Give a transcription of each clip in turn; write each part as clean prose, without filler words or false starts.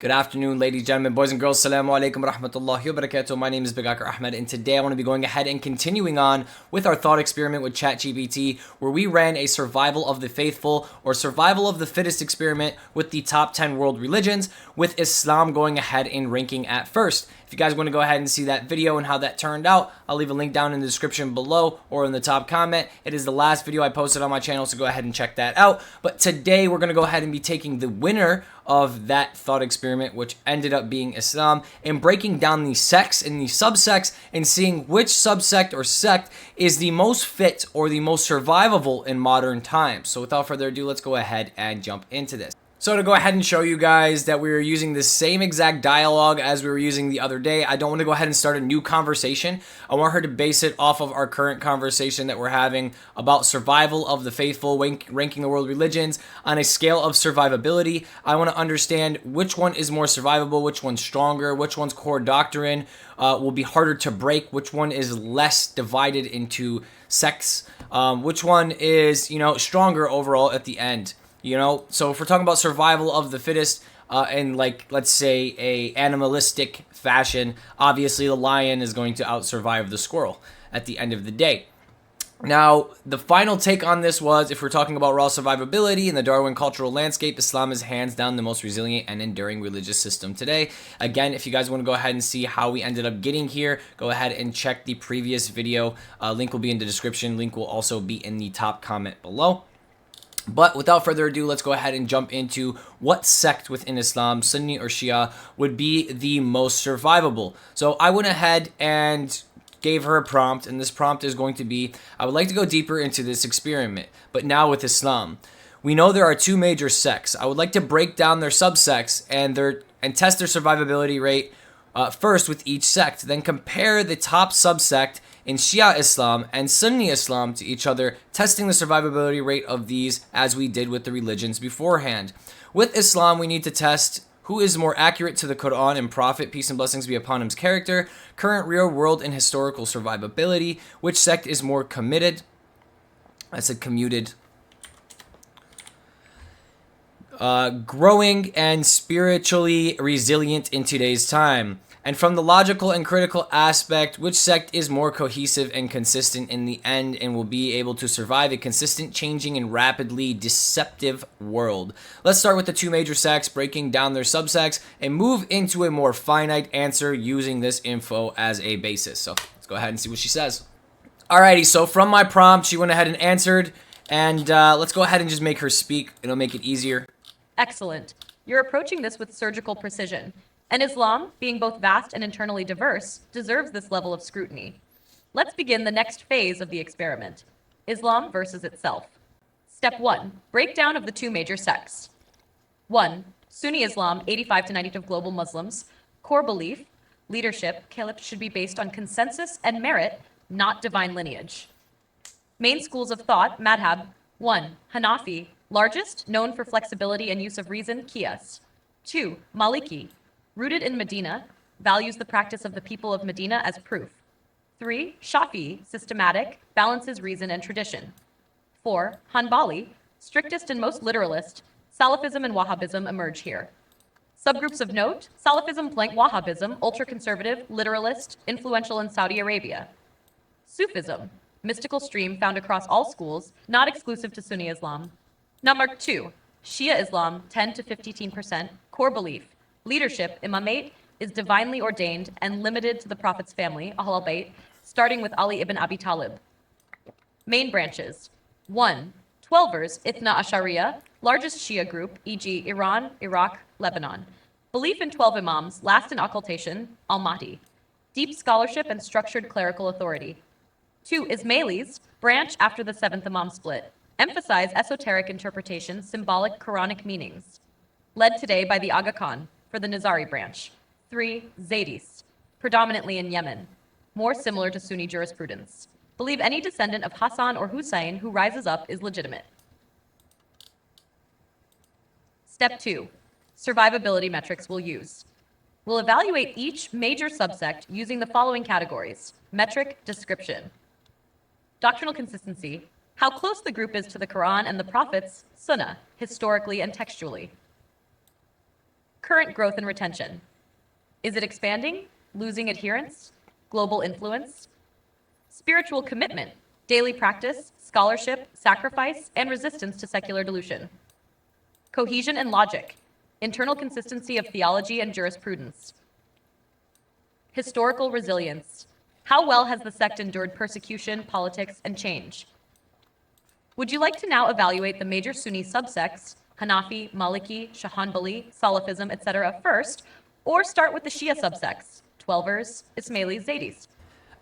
Good afternoon, ladies, gentlemen, boys and girls. Assalamu alaikum wa rahmatullahi wa barakatuh. My name is Bigakar Ahmed, and today I want to be going ahead and continuing on with our thought experiment with ChatGPT, where we ran a survival of the faithful or survival of the fittest experiment with the top 10 world religions, with Islam going ahead and ranking at first. If you guys want to go ahead and see that video and how that turned out, I'll leave a link down in the description below or in the top comment. It is the last video I posted on my channel, so go ahead and check that out. But today we're going to go ahead and be taking the winner of that thought experiment, which ended up being Islam, and breaking down the sects and the subsects and seeing which subsect or sect is the most fit or the most survivable in modern times. So without further ado, let's go ahead and jump into this. So to go ahead and show you guys that we were using the same exact dialogue as we were using the other day, I don't want to go ahead and start a new conversation. I want her to base it off of our current conversation that we're having about survival of the faithful, ranking the world religions on a scale of survivability. I want to understand which one is more survivable, which one's stronger, which one's core doctrine will be harder to break, which one is less divided into sects, which one is, stronger overall at the end. So if we're talking about survival of the fittest in, let's say, a animalistic fashion, obviously the lion is going to out-survive the squirrel at the end of the day. Now, the final take on this was, if we're talking about raw survivability in the Darwin cultural landscape, Islam is hands down the most resilient and enduring religious system today. Again, if you guys want to go ahead and see how we ended up getting here, go ahead and check the previous video. Link will be in the description. Link will also be in the top comment below. But without further ado, let's go ahead and jump into what sect within Islam, Sunni or Shia, would be the most survivable. So I went ahead and gave her a prompt, and this prompt is going to be, I would like to go deeper into this experiment, but now with Islam. We know there are two major sects. I would like to break down their subsects and test their survivability rate first with each sect, then compare the top subsect in Shia Islam and Sunni Islam to each other, testing the survivability rate of these as we did with the religions beforehand. With Islam, we need to test who is more accurate to the Quran and Prophet, peace and blessings be upon him's character, current real world and historical survivability, which sect is more committed, I said commuted, growing and spiritually resilient in today's time. And from the logical and critical aspect, which sect is more cohesive and consistent in the end and will be able to survive a consistent, changing, and rapidly deceptive world. Let's start with the two major sects, breaking down their subsects, and move into a more finite answer using this info as a basis. So let's go ahead and see what she says. Alrighty, so from my prompt, she went ahead and answered, and let's go ahead and just make her speak. It'll make it easier. Excellent. You're approaching this with surgical precision. And Islam, being both vast and internally diverse, deserves this level of scrutiny. Let's begin the next phase of the experiment. Islam versus itself. Step 1. Breakdown of the two major sects. 1. Sunni Islam, 85 to 90% of global Muslims. Core belief, leadership, caliph should be based on consensus and merit, not divine lineage. Main schools of thought, madhab. 1. Hanafi, largest, known for flexibility and use of reason, qiyas. 2. Maliki, rooted in Medina, values the practice of the people of Medina as proof. 3. Shafi'i, systematic, balances reason and tradition. 4. Hanbali, strictest and most literalist, Salafism and Wahhabism emerge here. Subgroups of note, Salafism flank Wahhabism, ultra-conservative, literalist, influential in Saudi Arabia. Sufism, mystical stream found across all schools, not exclusive to Sunni Islam. Number 2. Shia Islam, 10 to 15%, core belief. Leadership, imamate, is divinely ordained and limited to the Prophet's family, Ahlul Bayt, starting with Ali ibn Abi Talib. Main branches. 1. Twelvers, Ithna Ashariya, largest Shia group, e.g. Iran, Iraq, Lebanon. Belief in 12 imams, last in occultation, Al-Mahdi. Deep scholarship and structured clerical authority. 2. Ismailis, branch after the 7th imam split. Emphasize esoteric interpretation, symbolic Quranic meanings. Led today by the Aga Khan for the Nizari branch. 3. Zaydis, predominantly in Yemen, more similar to Sunni jurisprudence. Believe any descendant of Hassan or Hussein who rises up is legitimate. Step 2. Survivability metrics we'll use. We'll evaluate each major subsect using the following categories. Metric, description. Doctrinal consistency, how close the group is to the Quran and the Prophets, Sunnah, historically and textually. Current growth and retention. Is it expanding, losing adherence, global influence? Spiritual commitment, daily practice, scholarship, sacrifice, and resistance to secular dilution. Cohesion and logic, internal consistency of theology and jurisprudence. Historical resilience. How well has the sect endured persecution, politics, and change? Would you like to now evaluate the major Sunni subsects, Hanafi, Maliki, Hanbali, Salafism, etc. first, or start with the Shia subsects, Twelvers, Ismailis, Zaydis?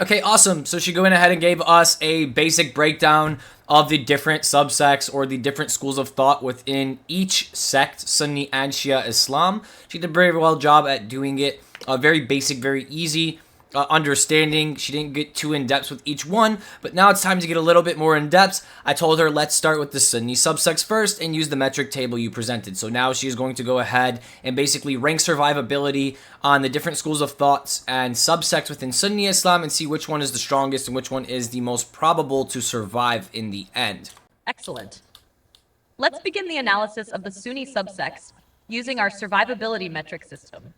Okay, awesome. So she went ahead and gave us a basic breakdown of the different subsects or the different schools of thought within each sect, Sunni and Shia Islam. She did a very well job at doing it. Very basic, very easy understanding. She didn't get too in depth with each one, but now it's time to get a little bit more in depth. I told her let's start with the Sunni subsects first and use the metric table you presented. So now she's going to go ahead and basically rank survivability on the different schools of thoughts and subsects within Sunni Islam and see which one is the strongest and which one is the most probable to survive in the end. Excellent. Let's begin the analysis of the Sunni subsects using our survivability metric system.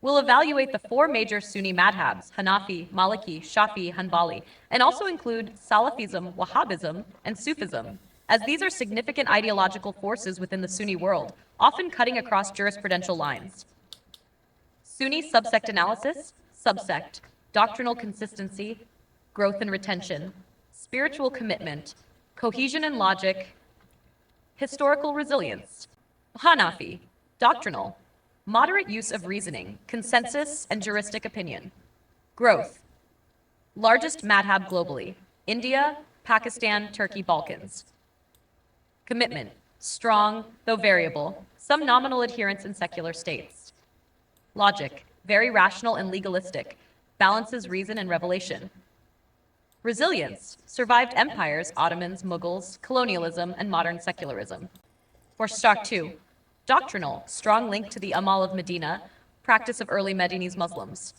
We'll evaluate the four major Sunni madhabs, Hanafi, Maliki, Shafi, Hanbali, and also include Salafism, Wahhabism, and Sufism, as these are significant ideological forces within the Sunni world, often cutting across jurisprudential lines. Sunni subsect analysis, subsect, doctrinal consistency, growth and retention, spiritual commitment, cohesion and logic, historical resilience. Hanafi, doctrinal, moderate use of reasoning, consensus, and juristic opinion. Growth. Largest madhab globally. India, Pakistan, Turkey, Balkans. Commitment. Strong, though variable. Some nominal adherence in secular states. Logic. Very rational and legalistic. Balances reason and revelation. Resilience. Survived empires, Ottomans, Mughals, colonialism, and modern secularism. For stock 2. Doctrinal, strong link to the Amal of Medina, practice of early Medinese Muslims.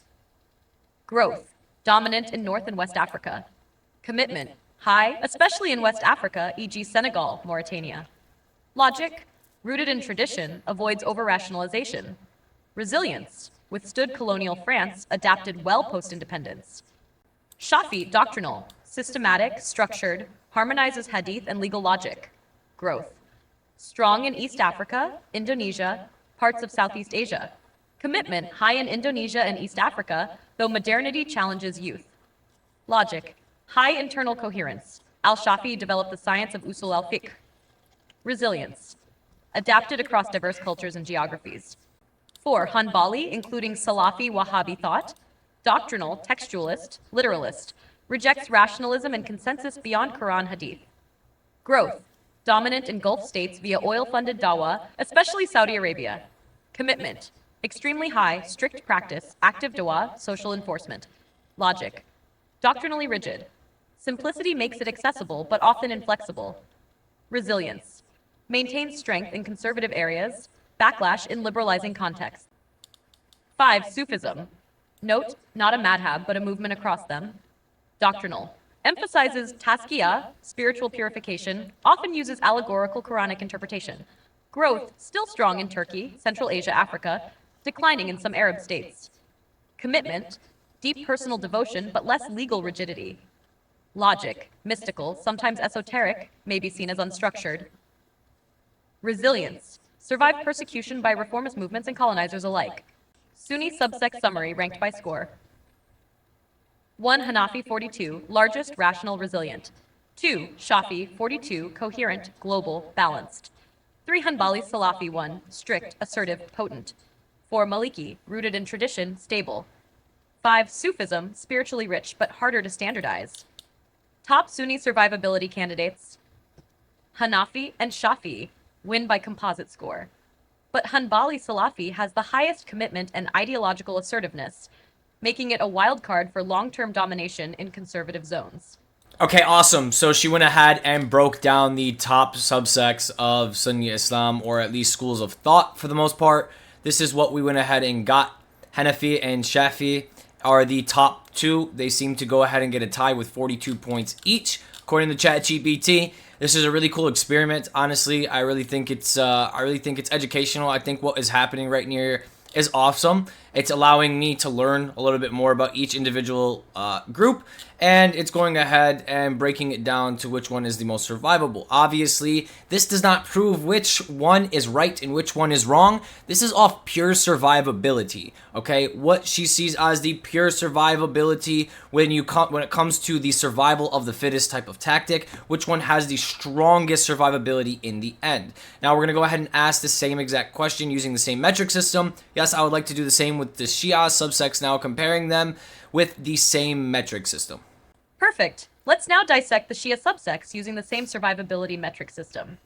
Growth, dominant in North and West Africa. Commitment, high, especially in West Africa, e.g. Senegal, Mauritania. Logic, rooted in tradition, avoids over-rationalization. Resilience, withstood colonial France, adapted well post-independence. Shafi, doctrinal, systematic, structured, harmonizes hadith and legal logic. Growth. Strong in East Africa, Indonesia, parts of Southeast Asia. Commitment high in Indonesia and East Africa, though modernity challenges youth. Logic, high internal coherence. Al-Shafi developed the science of usul al-fiqh. Resilience, adapted across diverse cultures and geographies. 4. Hanbali, including Salafi Wahhabi thought. Doctrinal, textualist, literalist. Rejects rationalism and consensus beyond Quran Hadith. Growth, dominant in Gulf states via oil-funded dawah, especially Saudi Arabia. Commitment, extremely high, strict practice, active dawah, social enforcement. Logic, doctrinally rigid. Simplicity makes it accessible, but often inflexible. Resilience, maintains strength in conservative areas, backlash in liberalizing contexts. 5. Sufism. Note, not a madhab, but a movement across them. Doctrinal, emphasizes tazkiyah, spiritual purification, often uses allegorical Quranic interpretation. Growth, still strong in Turkey, Central Asia, Africa, declining in some Arab states. Commitment, deep personal devotion, but less legal rigidity. Logic, mystical, sometimes esoteric, may be seen as unstructured. Resilience, survived persecution by reformist movements and colonizers alike. Sunni subsect summary ranked by score. 1. Hanafi 42, largest, rational, resilient. 2. Shafi 42, coherent, global, balanced. 3. Hanbali Salafi 1, strict, assertive, potent. 4. Maliki, rooted in tradition, stable. 5. Sufism, spiritually rich but harder to standardize. Top Sunni survivability candidates. Hanafi and Shafi win by composite score. But Hanbali Salafi has the highest commitment and ideological assertiveness, making it a wild card for long-term domination in conservative zones. Okay, awesome. So she went ahead and broke down the top subsects of Sunni Islam, or at least schools of thought for the most part. This is what we went ahead and got. Hanafi and Shafi are the top two. They seem to go ahead and get a tie with 42 points each, according to ChatGPT. This is a really cool experiment. Honestly, I really think it's educational. I think what is happening right here is awesome. It's allowing me to learn a little bit more about each individual group, and it's going ahead and breaking it down to which one is the most survivable. Obviously, this does not prove which one is right and which one is wrong. This is off pure survivability. Okay, what she sees as the pure survivability when it comes to the survival of the fittest type of tactic, which one has the strongest survivability in the end. Now we're gonna go ahead and ask the same exact question using the same metric system. Yes, I would like to do the same with the Shia sub-sects now, comparing them with the same metric system. Perfect. Let's now dissect the Shia sub-sects using the same survivability metric system.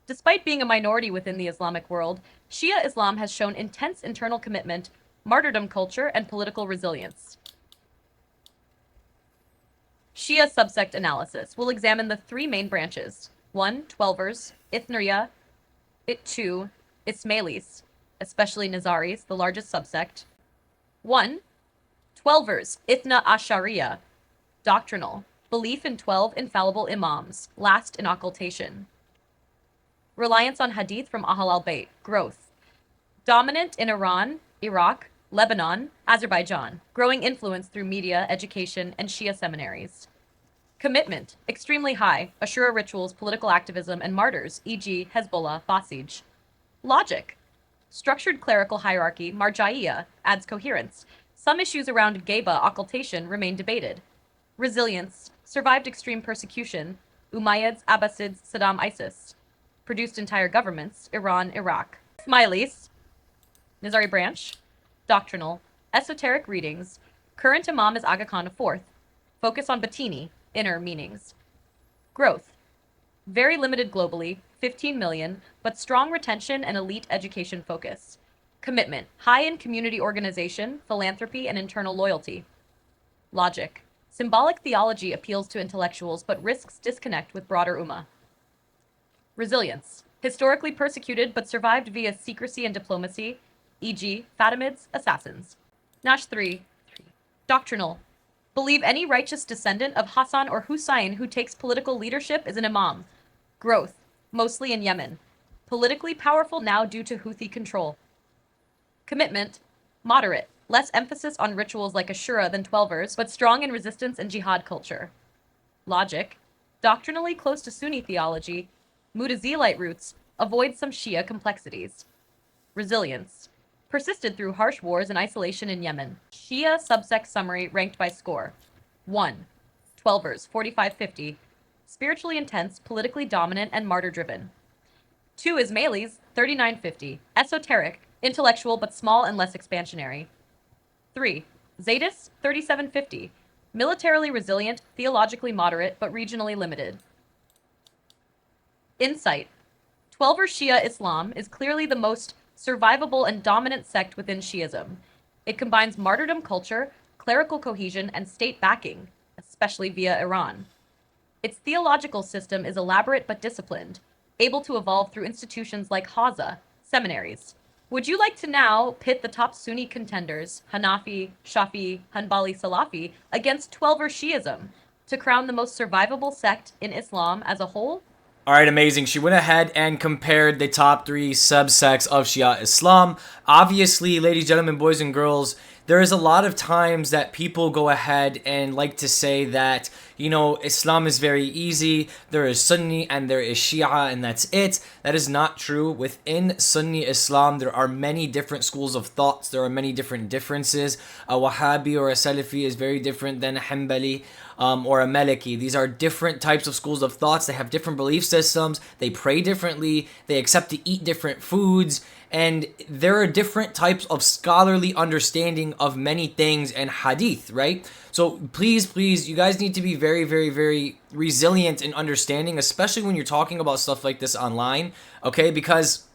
Despite being a minority within the Islamic world, Shia Islam has shown intense internal commitment, martyrdom culture, and political resilience. Shia subsect analysis will examine the three main branches. 1. Twelvers, Ithniya, 2. Ismailis, especially Nizaris, the largest subsect. 1. Twelvers, Ithna Ashariya, doctrinal, belief in 12 infallible imams, last in occultation. Reliance on hadith from Ahl al-Bayt, growth. Dominant in Iran, Iraq, Lebanon, Azerbaijan, growing influence through media, education, and Shia seminaries. Commitment, extremely high, Ashura rituals, political activism, and martyrs, e.g. Hezbollah, Basij. Logic, structured clerical hierarchy, Marja'iyya, adds coherence. Some issues around Geba, occultation, remain debated. Resilience, survived extreme persecution, Umayyads, Abbasids, Saddam, ISIS. Produced entire governments, Iran, Iraq. Ismailis, Nizari branch, doctrinal, esoteric readings, current imam is Aga Khan IV, focus on Batini, inner meanings. Growth, very limited globally, 15 million, but strong retention and elite education focus. Commitment, high in community organization, philanthropy, and internal loyalty. Logic, symbolic theology appeals to intellectuals but risks disconnect with broader ummah. Resilience, historically persecuted but survived via secrecy and diplomacy, e.g. Fatimids, assassins. Nash 3. Doctrinal, believe any righteous descendant of Hassan or Hussein who takes political leadership is an imam. Growth, mostly in Yemen. Politically powerful now due to Houthi control. Commitment, moderate, less emphasis on rituals like Ashura than Twelvers, but strong in resistance and jihad culture. Logic, doctrinally close to Sunni theology, Mutazilite roots, avoid some Shia complexities. Resilience, persisted through harsh wars and isolation in Yemen. Shia subsect summary ranked by score. 1. Twelvers, 4550, spiritually intense, politically dominant, and martyr-driven. 2. Ismailis, 3950, esoteric, intellectual but small and less expansionary. 3. Zaydis, 3750, militarily resilient, theologically moderate, but regionally limited. Insight. Twelver Shia Islam is clearly the most survivable and dominant sect within Shiism. It combines martyrdom culture, clerical cohesion, and state backing, especially via Iran. Its theological system is elaborate but disciplined, able to evolve through institutions like Haza, seminaries. Would you like to now pit the top Sunni contenders, Hanafi, Shafi, Hanbali, Salafi, against Twelver Shiism to crown the most survivable sect in Islam as a whole? All right, amazing. She went ahead and compared the top 3 subsects of Shia Islam. Obviously, ladies, gentlemen, boys, and girls, there is a lot of times that people go ahead and like to say that, you know, Islam is very easy. There is Sunni and there is Shia and that's it. That is not true. Within Sunni Islam, there are many different schools of thoughts. There are many different differences. A Wahhabi or a Salafi is very different than a Hanbali or a Maliki. These are different types of schools of thoughts. They have different belief systems. They pray differently. They accept to eat different foods. And there are different types of scholarly understanding of many things and hadith, right? So please, you guys need to be very, very, very resilient in understanding, especially when you're talking about stuff like this online, okay? Because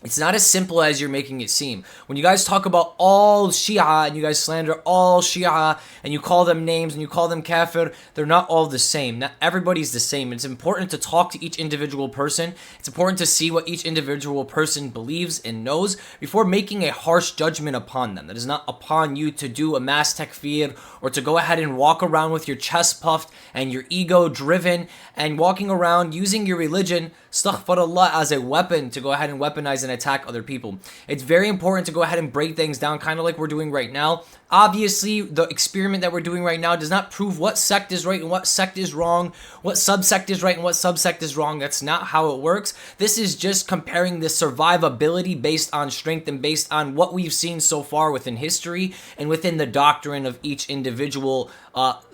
It's not as simple as you're making it seem. When you guys talk about all Shia and you guys slander all Shia and you call them names and you call them kafir, they're not all the same. Not everybody's the same. It's important to talk to each individual person. It's important to see what each individual person believes and knows before making a harsh judgment upon them. That is not upon you to do a mass takfir or to go ahead and walk around with your chest puffed and your ego driven and walking around using your religion, astaghfirullah, as a weapon to go ahead and weaponize and attack other people. It's very important to go ahead and break things down, kind of like we're doing right now. Obviously, the experiment that we're doing right now does not prove what sect is right and what sect is wrong, what sub-sect is right and what sub-sect is wrong. That's not how it works. This is just comparing the survivability based on strength and based on what we've seen so far within history and within the doctrine of each individual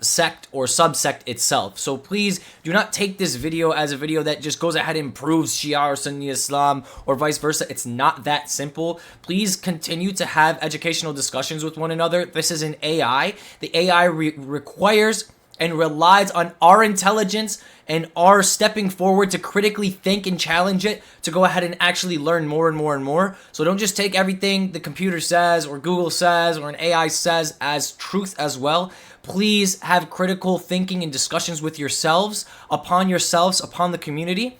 sect or sub-sect itself. So please do not take this video as a video that just goes ahead and proves Shia or Sunni Islam or vice versa. It's not that simple. Please continue to have educational discussions with one another. This is an AI. The AI requires and relies on our intelligence and our stepping forward to critically think and challenge it to go ahead and actually learn more and more and more. So don't just take everything the computer says or Google says or an AI says as truth as well. Please have critical thinking and discussions with yourselves, upon the community.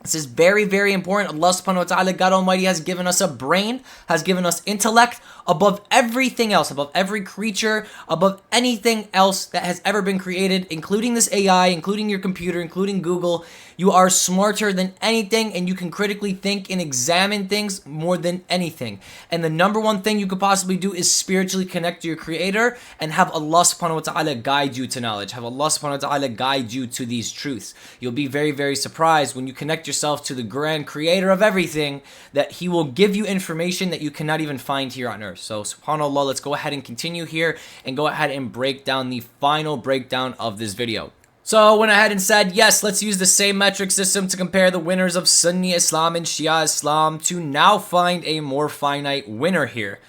This is very, very important. Allah subhanahu wa ta'ala, God Almighty, has given us a brain, has given us intellect above everything else, above every creature, above anything else that has ever been created, including this AI, including your computer, including Google. You are smarter than anything, and you can critically think and examine things more than anything. And the number one thing you could possibly do is spiritually connect to your Creator and have Allah subhanahu wa ta'ala guide you to knowledge. Have Allah subhanahu wa ta'ala guide you to these truths. You'll be very, very surprised when you connect yourself to the grand Creator of everything that He will give you information that you cannot even find here on earth. So subhanAllah, let's go ahead and continue here and go ahead and break down the final breakdown of this video. So I went ahead and said, yes, let's use the same metric system to compare the winners of Sunni Islam and Shia Islam to now find a more finite winner here.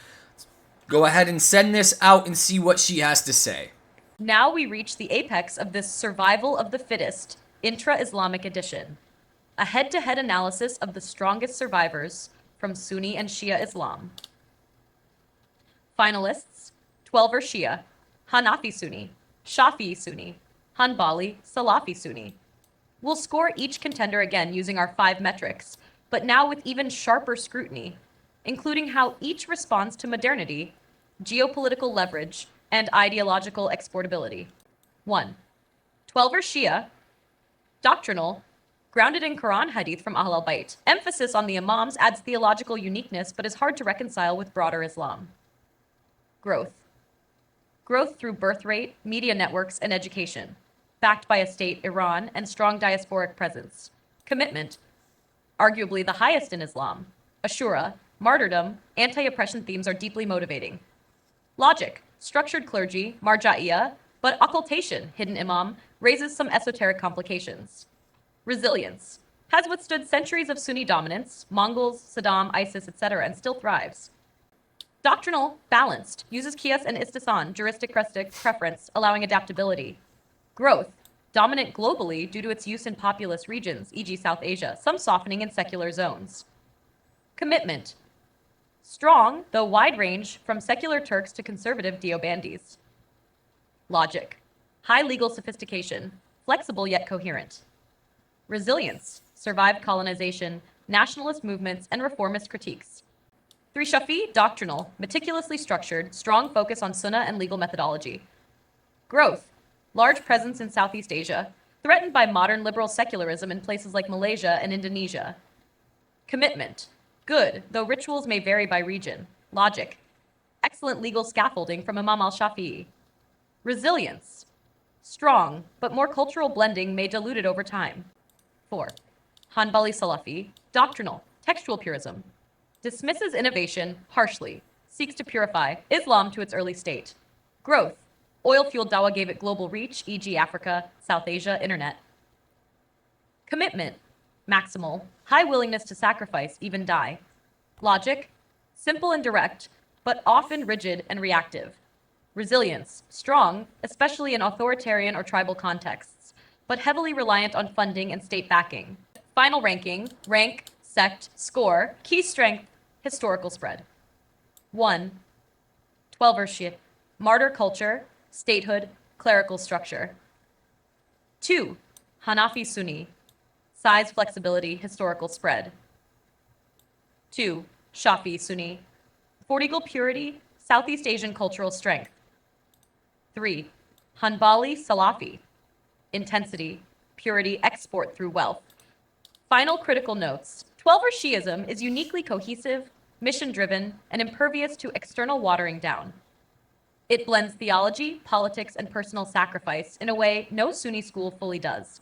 Go ahead and send this out and see what she has to say. Now we reach the apex of this survival of the fittest, intra-Islamic edition. A head-to-head analysis of the strongest survivors from Sunni and Shia Islam. Finalists: 12er Shia, Hanafi Sunni, Shafi'i Sunni, Hanbali, Salafi Sunni. We'll score each contender again using our 5 metrics, but now with even sharper scrutiny, including how each responds to modernity, geopolitical leverage, and ideological exportability. 1. 12er Shia, doctrinal, grounded in Quran hadith from Ahl al-Bayt. Emphasis on the Imams adds theological uniqueness but is hard to reconcile with broader Islam. Growth. Growth through birth rate, media networks, and education, backed by a state, Iran, and strong diasporic presence. Commitment, arguably the highest in Islam. Ashura, martyrdom, anti-oppression themes are deeply motivating. Logic, structured clergy, marja'iyah, but occultation, hidden imam, raises some esoteric complications. Resilience, has withstood centuries of Sunni dominance, Mongols, Saddam, ISIS, etc., and still thrives. Doctrinal, balanced, uses qiyas and istisan, juristic preference, allowing adaptability. Growth, dominant globally due to its use in populous regions, e.g. South Asia, some softening in secular zones. Commitment, strong, though wide range, from secular Turks to conservative Deobandis. Logic, high legal sophistication, flexible yet coherent. Resilience, survived colonization, nationalist movements, and reformist critiques. 3 Shafi, doctrinal, meticulously structured, strong focus on sunnah and legal methodology. Growth, large presence in Southeast Asia, threatened by modern liberal secularism in places like Malaysia and Indonesia. Commitment, good, though rituals may vary by region. Logic, excellent legal scaffolding from Imam al-Shafi'i. Resilience, strong, but more cultural blending may dilute it over time. 4. Hanbali Salafi, doctrinal, textual purism. Dismisses innovation harshly, seeks to purify Islam to its early state. Growth, oil-fueled dawah gave it global reach, e.g. Africa, South Asia, internet. Commitment, maximal, high willingness to sacrifice, even die. Logic, simple and direct, but often rigid and reactive. Resilience, strong, especially in authoritarian or tribal contexts, but heavily reliant on funding and state backing. Final ranking, rank sect, score, key strength, historical spread. 1. Twelvership, martyr culture, statehood, clerical structure. 2. Hanafi Sunni, size, flexibility, historical spread. 2. Shafi Sunni, Fortigal purity, Southeast Asian cultural strength. 3. Hanbali Salafi, intensity, purity, export through wealth. Final critical notes. Twelver Shi'ism is uniquely cohesive, mission-driven, and impervious to external watering down. It blends theology, politics, and personal sacrifice in a way no Sunni school fully does.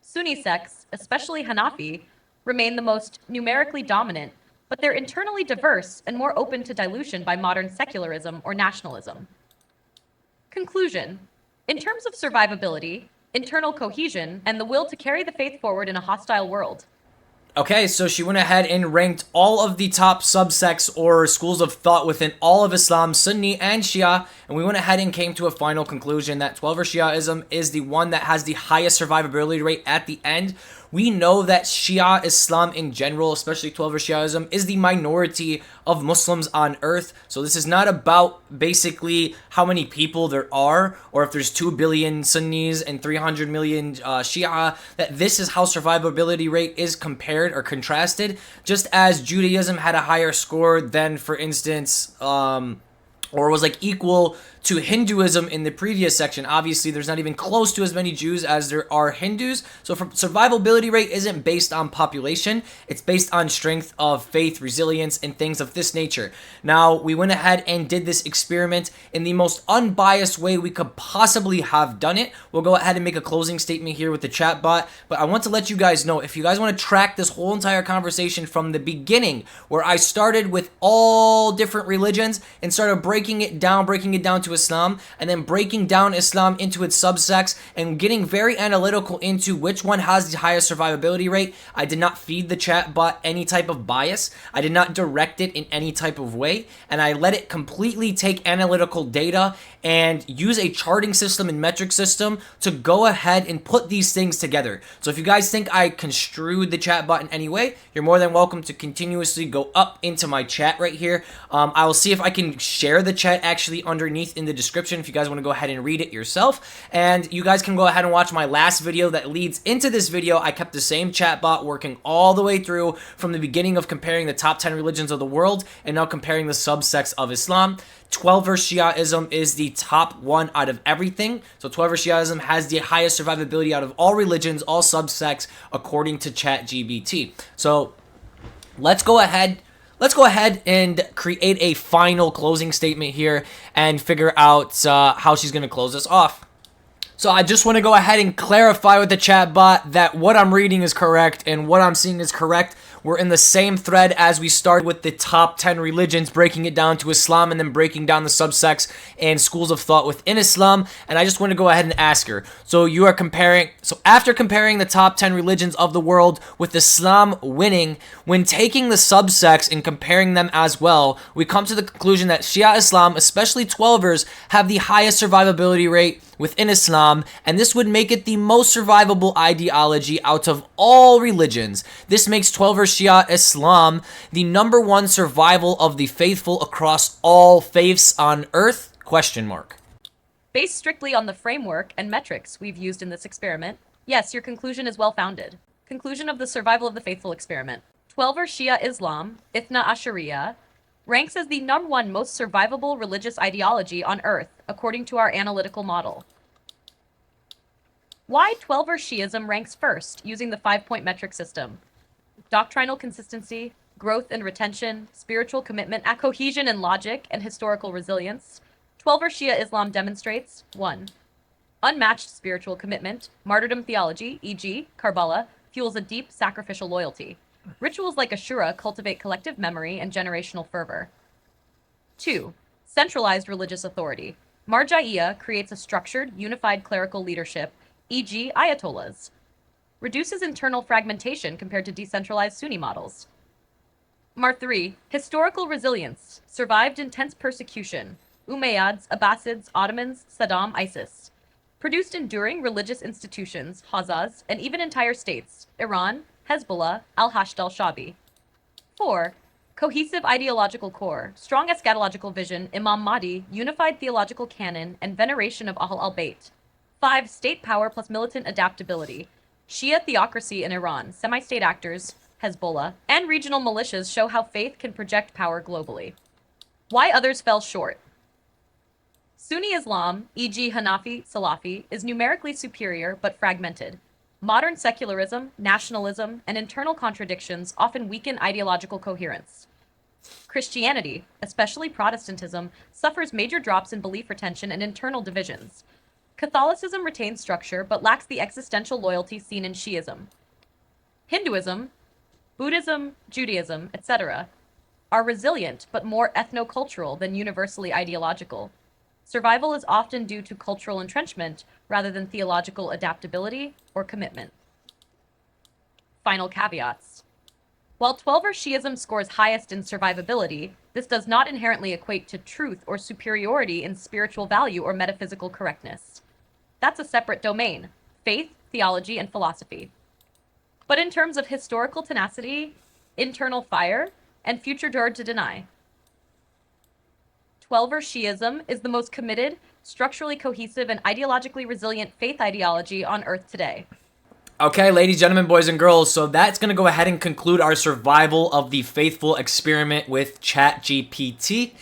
Sunni sects, especially Hanafi, remain the most numerically dominant, but they're internally diverse and more open to dilution by modern secularism or nationalism. Conclusion. In terms of survivability, internal cohesion, and the will to carry the faith forward in a hostile world. Okay, so she went ahead and ranked all of the top subsects or schools of thought within all of Islam, Sunni and Shia, and we went ahead and came to a final conclusion that Twelver Shiaism is the one that has the highest survivability rate at the end. We know that Shia Islam in general, especially Twelver Shiaism, is the minority of Muslims on earth. So this is not about basically how many people there are, or if there's 2 billion Sunnis and 300 million Shia, that this is how survivability rate is compared or contrasted, just as Judaism had a higher score than, for instance, or was like equal to Hinduism in the previous section. Obviously, there's not even close to as many Jews as there are Hindus. So survivability rate isn't based on population. It's based on strength of faith, resilience, and things of this nature. Now, we went ahead and did this experiment in the most unbiased way we could possibly have done it. We'll go ahead and make a closing statement here with the chat bot. But I want to let you guys know, if you guys want to track this whole entire conversation from the beginning, where I started with all different religions and started breaking it down to Islam, and then breaking down Islam into its subsects and getting very analytical into which one has the highest survivability rate. I did not feed the chat bot any type of bias. I did not direct it in any type of way, and I let it completely take analytical data and use a charting system and metric system to go ahead and put these things together. So if you guys think I construed the chat bot in any way, you're more than welcome to continuously go up into my chat right here. I will see if I can share the chat actually underneath in the description if you guys want to go ahead and read it yourself. And you guys can go ahead and watch my last video that leads into this video. I kept the same chatbot working all the way through from the beginning of comparing the top 10 religions of the world and now comparing the subsects of Islam. Twelver Shiaism is the top one out of everything. So Twelver Shiaism has the highest survivability out of all religions, all subsects, according to ChatGPT. So let's go ahead and create a final closing statement here and figure out how she's going to close this off. So I just want to go ahead and clarify with the chat bot that what I'm reading is correct and what I'm seeing is correct. We're in the same thread as we started with the top 10 religions, breaking it down to Islam and then breaking down the subsects and schools of thought within Islam. And I just want to go ahead and ask her. So you are comparing, so after comparing the top 10 religions of the world with Islam winning, when taking the subsects and comparing them as well, we come to the conclusion that Shia Islam, especially Twelvers, have the highest survivability rate within Islam, and this would make it the most survivable ideology out of all religions. This makes Twelver Shia Islam the number one survival of the faithful across all faiths on earth? Question mark. Based strictly on the framework and metrics we've used in this experiment, yes, your conclusion is well-founded. Conclusion of the survival of the faithful experiment. Twelver Shia Islam, Ithna Ashariya, ranks as the number one most survivable religious ideology on earth, according to our analytical model. Why Twelver Shi'ism ranks first, using the 5-point metric system? Doctrinal consistency, growth and retention, spiritual commitment, cohesion and logic, and historical resilience. Twelver Shia Islam demonstrates 1. Unmatched spiritual commitment, martyrdom theology, e.g., Karbala, fuels a deep sacrificial loyalty. Rituals like Ashura cultivate collective memory and generational fervor. 2. Centralized religious authority. Marja'iyya creates a structured, unified clerical leadership, e.g. Ayatollahs. Reduces internal fragmentation compared to decentralized Sunni models. Mar 3. Historical resilience. Survived intense persecution. Umayyads, Abbasids, Ottomans, Saddam, ISIS. Produced enduring religious institutions, Hazas, and even entire states, Iran, Hezbollah, al-Hashd al-Shabi. 4. Cohesive ideological core, strong eschatological vision, Imam Mahdi, unified theological canon, and veneration of Ahl al-Bayt. 5. State power plus militant adaptability. Shia theocracy in Iran, semi-state actors, Hezbollah, and regional militias show how faith can project power globally. Why others fell short. Sunni Islam, e.g. Hanafi, Salafi, is numerically superior but fragmented. Modern secularism, nationalism, and internal contradictions often weaken ideological coherence. Christianity, especially Protestantism, suffers major drops in belief retention and internal divisions. Catholicism retains structure but lacks the existential loyalty seen in Shiism. Hinduism, Buddhism, Judaism, etc., are resilient but more ethno-cultural than universally ideological. Survival is often due to cultural entrenchment rather than theological adaptability or commitment. Final caveats. While Twelver Shiism scores highest in survivability, this does not inherently equate to truth or superiority in spiritual value or metaphysical correctness. That's a separate domain: faith, theology, and philosophy. But in terms of historical tenacity, internal fire, and future dare to deny, Twelver Shiism is the most committed, structurally cohesive, and ideologically resilient faith ideology on earth today. Okay, ladies, gentlemen, boys, and girls, so that's going to go ahead and conclude our survival of the faithful experiment with ChatGPT.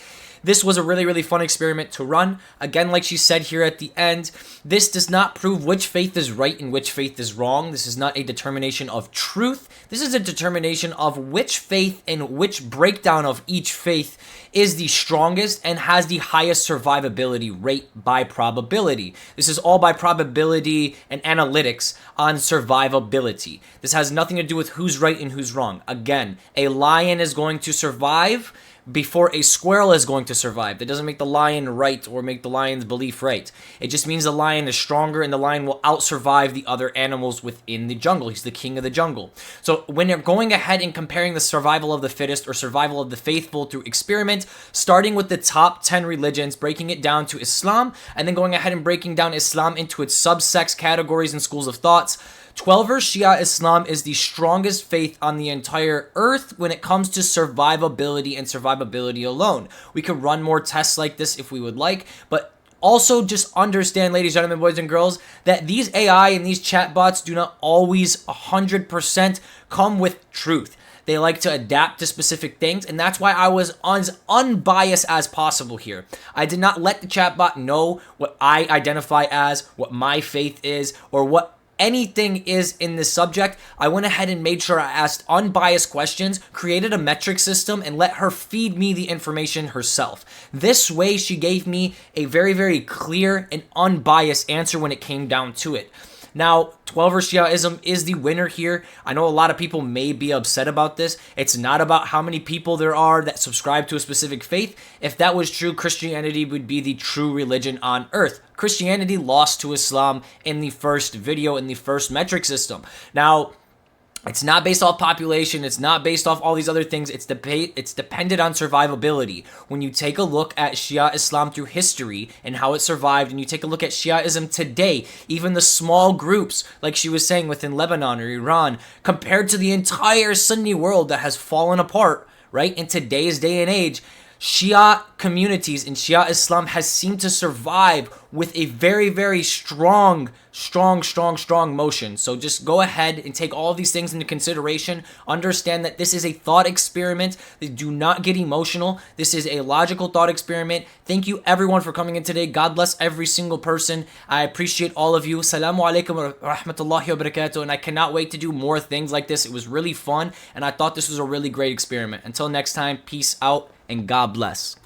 This was a really, really fun experiment to run. Again, like she said here at the end, this does not prove which faith is right and which faith is wrong. This is not a determination of truth. This is a determination of which faith and which breakdown of each faith is the strongest and has the highest survivability rate by probability. This is all by probability and analytics on survivability. This has nothing to do with who's right and who's wrong. Again, a lion is going to survive before a squirrel is going to survive. That doesn't make the lion right or make the lion's belief right. It just means the lion is stronger and the lion will outsurvive the other animals within the jungle. He's the king of the jungle. So when you're going ahead and comparing the survival of the fittest or survival of the faithful through experiment, starting with the top 10 religions, breaking it down to Islam, and then going ahead and breaking down Islam into its sub-sects, categories, and schools of thoughts, Twelver Shia Islam is the strongest faith on the entire earth when it comes to survivability and survivability alone. We could run more tests like this if we would like, but also just understand, ladies, gentlemen, boys, and girls, that these AI and these chatbots do not always 100% come with truth. They like to adapt to specific things, and that's why I was as unbiased as possible here. I did not let the chatbot know what I identify as, what my faith is, or what anything is in this subject. I went ahead and made sure I asked unbiased questions, created a metric system, and let her feed me the information herself. This way, she gave me a very, very clear and unbiased answer when it came down to it. Now, Twelver Shiaism is the winner here. I know a lot of people may be upset about this. It's not about how many people there are that subscribe to a specific faith. If that was true, Christianity would be the true religion on earth. Christianity lost to Islam in the first video, in the first metric system. Now, it's not based off population. It's not based off all these other things. It's dependent on survivability. When you take a look at Shia Islam through history and how it survived, and you take a look at Shiaism today, even the small groups, like she was saying, within Lebanon or Iran, compared to the entire Sunni world that has fallen apart, right, in today's day and age, Shia communities in Shia Islam has seemed to survive with a very, very strong motion. So just go ahead and take all of these things into consideration. Understand that this is a thought experiment. Do not get emotional. This is a logical thought experiment. Thank you everyone for coming in today. God bless every single person. I appreciate all of you. Assalamu alaikum wa rahmatullahi wa barakatuh. And I cannot wait to do more things like this. It was really fun, and I thought this was a really great experiment. Until next time, peace out and God bless.